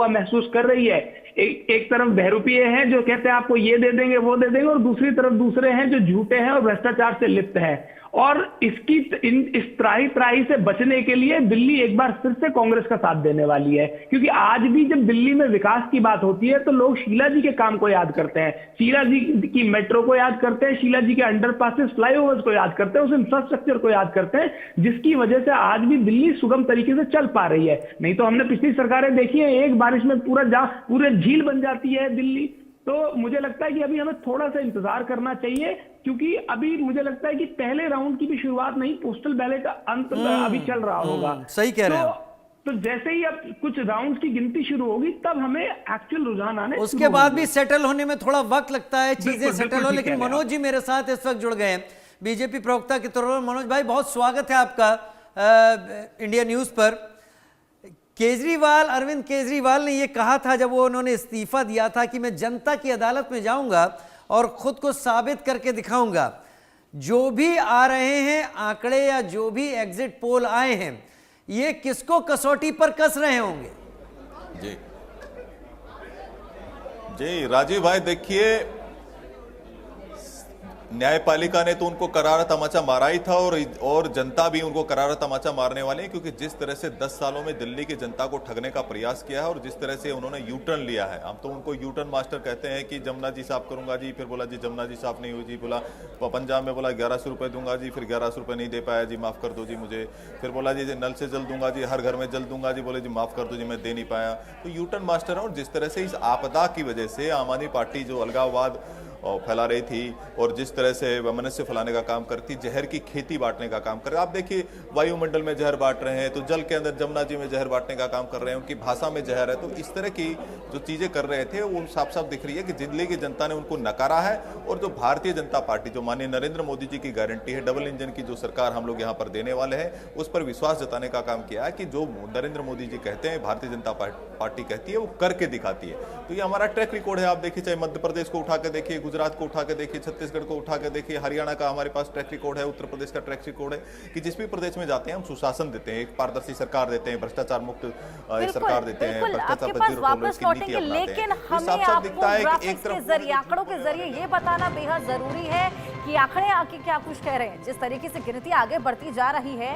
महसूस कर रही है। एक तरफ बहरूपीय हैं जो कहते हैं आपको ये दे देंगे वो दे देंगे, और दूसरी तरफ दूसरे हैं जो झूठे हैं और भ्रष्टाचार से लिप्त हैं। और इस त्राही त्राही से बचने के लिए दिल्ली एक बार फिर से कांग्रेस का साथ देने वाली है, क्योंकि आज भी जब दिल्ली में विकास की बात होती है तो लोग शीला जी के काम को याद करते हैं, शीला जी की मेट्रो को याद करते हैं, शीला जी के अंडरपासेस फ्लाईओवर्स को याद करते हैं, उस इंफ्रास्ट्रक्चर को याद करते हैं, जिसकी वजह से आज भी दिल्ली सुगम तरीके से चल पा रही है। नहीं तो हमने पिछली सरकारें देखी है, एक बारिश में पूरे झील बन जाती है दिल्ली। तो मुझे लगता है कि अभी हमें थोड़ा सा इंतजार करना चाहिए, क्योंकि अभी मुझे लगता है कि पहले राउंड की भी शुरुआत नहीं, पोस्टल बैलेट अंत अभी चल रहा होगा। सही कह रहे हैं। तो जैसे ही अब कुछ राउंड की गिनती शुरू होगी तब हमें एक्चुअल रुझान आने, उसके बाद भी सेटल होने में थोड़ा वक्त लगता है, चीजें सेटल हो। लेकिन मनोज जी मेरे साथ इस वक्त जुड़ गए हैं, बीजेपी प्रवक्ता के तौर पर। मनोज भाई, बहुत स्वागत है आपका इंडिया न्यूज पर। अरविंद केजरीवाल ने यह कहा था जब उन्होंने इस्तीफा दिया था कि मैं जनता की अदालत में जाऊंगा और खुद को साबित करके दिखाऊंगा। जो भी आ रहे हैं आंकड़े या जो भी एग्जिट पोल आए हैं, ये किसको कसौटी पर कस रहे होंगे? जी जी राजीव भाई, देखिए, न्यायपालिका ने तो उनको करारा तमाचा मारा ही था और जनता भी उनको करारा तमाचा मारने वाले हैं, क्योंकि जिस तरह से 10 सालों में दिल्ली की जनता को ठगने का प्रयास किया है और जिस तरह से उन्होंने यू टर्न लिया है। हम तो उनको यू टर्न मास्टर कहते हैं कि जमुना जी साफ करूंगा जी, फिर बोला जी जमुना जी साफ नहीं हुई जी, बोला पंजाब में बोला 1100 रुपए दूंगा जी, फिर 1100 रुपए नहीं दे पाया जी, माफ कर दो जी मुझे, फिर बोला जी नल से जल दूंगा जी, हर घर में जल दूंगा जी, बोले जी माफ कर दो जी मैं दे नहीं पाया। तो यू टर्न मास्टर है। और जिस तरह से इस आपदा की वजह से आम आदमी पार्टी जो अलगाववाद फैला रही थी और जिस तरह से वैमनस्य फैलाने का काम करती, जहर की खेती बांटने का काम कर रहे हैं। आप देखिए, वायुमंडल में जहर बांट रहे हैं तो जल के अंदर जमुना जी में जहर बांटने का काम कर रहे हैं, उनकी भाषा में जहर है। तो इस तरह की जो चीजें कर रहे थे वो साफ साफ दिख रही है कि दिल्ली की जनता ने उनको नकारा है। और जो भारतीय जनता पार्टी, जो माननीय नरेंद्र मोदी जी की गारंटी है, डबल इंजन की जो सरकार हम लोग यहाँ पर देने वाले हैं, उस पर विश्वास जताने का काम किया है कि जो नरेंद्र मोदी जी कहते हैं, भारतीय जनता पार्टी कहती है, वो करके दिखाती है। तो ये हमारा ट्रैक रिकॉर्ड है। आप देखिए, चाहे मध्य प्रदेश को उठा के देखिए, गुजरात को उठा के देखिए, छत्तीसगढ़ को उठा के देखिए, हरियाणा का हमारे पास ट्रैक रिकॉर्ड है, उत्तर प्रदेश का ट्रैक रिकॉर्ड है कि जिस भी प्रदेश में जाते हैं हम सुशासन देते हैं, एक पारदर्शी सरकार देते हैं, भ्रष्टाचार मुक्त सरकार देते हैं, भ्रष्टाचार पर जीरो टॉलरेंस की नीति अपनाते हैं। लेकिन हमें आपको ग्राफिक्स के जरिए, आंकड़ों के जरिए ये बताना बेहद जरूरी है कि आंकड़े आके क्या कुछ कह रहे हैं। जिस तरीके से गिनती आगे बढ़ती जा रही है,